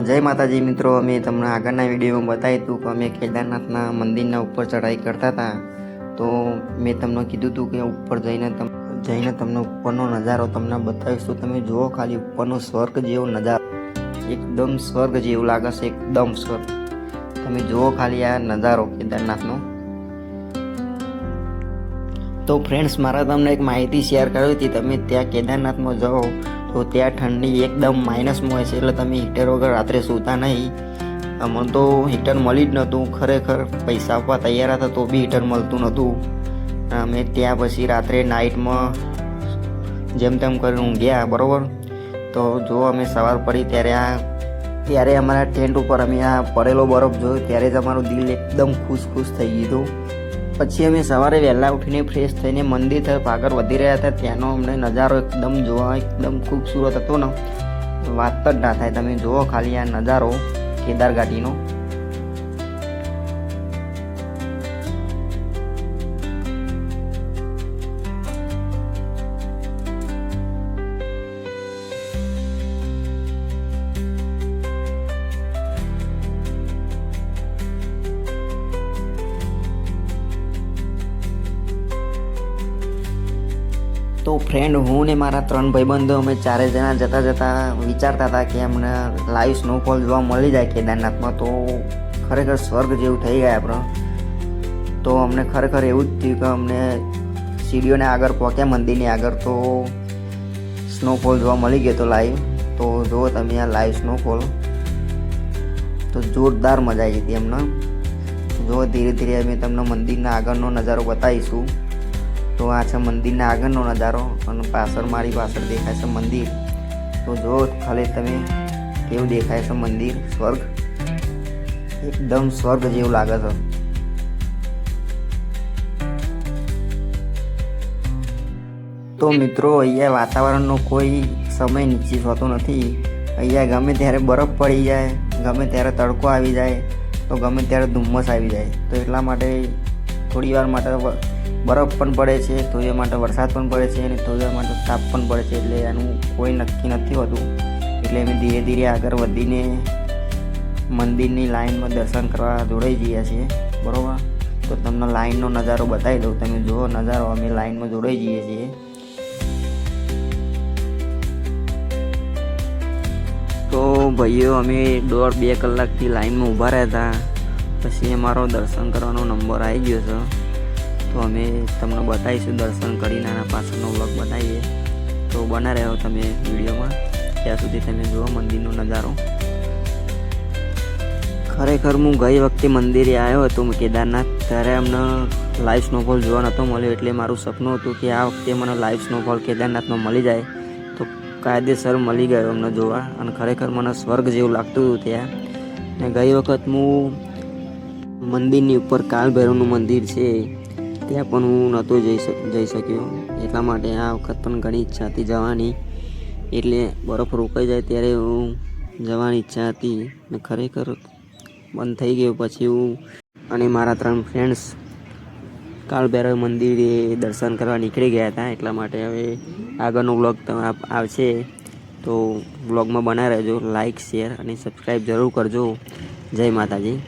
જય માતાજી મિત્રો, અમે તમને આગળના વિડીયોમાં બતાવ્યું હતું કે અમે કેદારનાથના મંદિરના ઉપર ચઢાઈ કરતા હતા. તો મેં તમને કીધું હતું કે ઉપર જઈને તમને ઉપરનો નજારો તમને બતાવીશ. તો તમે જુઓ ખાલી ઉપરનો સ્વર્ગ જેવો નજારો, એકદમ સ્વર્ગ જેવું લાગે છે, એકદમ સ્વર્ગ. તમે જુઓ ખાલી આ નજારો કેદારનાથનો. તો ફ્રેન્ડ્સ, મારા તમને એક માહિતી શેર કરવી હતી. તમે ત્યાં કેદારનાથમાં જાઓ તો ત્યાં ઠંડી એકદમ માઇનસમાં હોય છે, એટલે તમે હીટર વગર રાત્રે સૂતા નહીં. અમને તો હીટર મળી જ નહોતું. ખરેખર પૈસા આપવા તૈયાર હતા તો બી હીટર મળતું નહોતું. અમે ત્યાં પછી રાત્રે નાઇટમાં જેમ તેમ કરીને ઊંઘ્યા, બરાબર. તો જો અમે સવાર પડી ત્યારે અમારા ટેન્ટ ઉપર અમે આ પડેલો બરફ જોયો, ત્યારે જ અમારું દિલ એકદમ ખુશ થઈ ગયું હતું. પછી અમે સવારે વહેલા ઉઠીને ફ્રેશ થઈને મંદિર તરફ આગળ વધી રહ્યા હતા. ત્યાંનો અમને નજારો એકદમ જોવા એકદમ ખૂબસૂરત હતો ને, વાત જ ના થાય. તમે જુઓ ખાલી આ નજારો કેદાર ઘાટીનો. તો ફ્રેન્ડ, હું ને મારા 3 ભાઈબંધો અમે 4 જણા જતા વિચારતા હતા કે અમને લાઈવ સ્નોફોલ જોવા મળી જાય કેદારનાથમાં તો ખરેખર સ્વર્ગ જેવું થઈ ગયા આપણે. તો અમને ખરેખર એવું જ થયું કે અમને સીડીઓને આગળ પહોંચ્યા મંદિરની આગળ તો સ્નોફોલ જોવા મળી ગયો તો લાઈવ. તો જુઓ તમે આ લાઈવ સ્નોફોલ, તો જોરદાર મજા આવી હતી અમને. જુઓ, ધીરે ધીરે અમે તમને મંદિરના આગળનો નજારો બતાવીશું. તો આ છે મંદિરના આગળનો નજારો અને મારી પાછળ દેખાય છે મંદિર. તો જો ખાલી તમે કેવું દેખાય છે મંદિર, સ્વર્ગ, એકદમ સ્વર્ગ જેવું લાગે છે. તો મિત્રો, અહીંયા વાતાવરણનો કોઈ સમય નિશ્ચિત હોતો નથી. અહીંયા ગમે ત્યારે બરફ પડી જાય, ગમે ત્યારે તડકો આવી જાય, તો ગમે ત્યારે ધુમ્મસ આવી જાય. તો એટલા માટે થોડી વાર માટે બરફ પણ પડે છે, થોડી વાર માટે વરસાદ પણ પડે છે અને થોડી વાર માટે તાપ પણ પડે છે. એટલે એનું કોઈ નક્કી નથી હોતું. એટલે અમે ધીરે ધીરે આગળ વધીને મંદિરની લાઈનમાં દર્શન કરવા જોડાઈ જઈએ છીએ, બરાબર. તો તમને લાઈનનો નજારો બતાવી દઉં. તમે જુઓ નજારો, અમે લાઈનમાં જોડાઈ જઈએ છીએ. તો ભાઈઓ, અમે 1.5-2 કલાકથી લાઈનમાં ઊભા રહ્યા હતા. પછી અમારો દર્શન કરવાનો નંબર આવી ગયો છે. તો અમે તમને બતાવીશું દર્શન કરીને આના પાછળનો વ્લોગ બતાવીએ. તો બના રહ્યો તમે વિડીયોમાં, ત્યાં સુધી તમે જુઓ મંદિરનો નજારો. ખરેખર હું ગઈ વખતે મંદિરે આવ્યો હતો કેદારનાથ, ત્યારે અમને લાઈવ સ્નોફોલ જોવા નહોતો મળ્યો. એટલે મારું સપનું હતું કે આ વખતે મને લાઈવ સ્નોફોલ કેદારનાથમાં મળી જાય. તો કાયદેસર મળી ગયો અમને જોવા, અને ખરેખર મને સ્વર્ગ જેવું લાગતું હતું ત્યાં. ને ગઈ વખત હું મંદિરની ઉપર કાલ ભૈરવનું મંદિર છે ત્યાં પણ હું નહોતો જઈ શક્યો. એટલા માટે આ વખત પણ ઘણી ઈચ્છા હતી જવાની. એટલે બરફ રોકાઈ જાય ત્યારે હું જવાની ઈચ્છા હતી ને ખરેખર બંધ થઈ ગયું. પછી હું અને મારા 3 ફ્રેન્ડ્સ કાળ ભૈરવ મંદિરે દર્શન કરવા નીકળી ગયા હતા. એટલા માટે હવે આગળનો વ્લોગ આવશે, તો વ્લોગમાં બનાવી રહેજો. લાઈક, શેર અને સબસ્ક્રાઈબ જરૂર કરજો. જય માતાજી.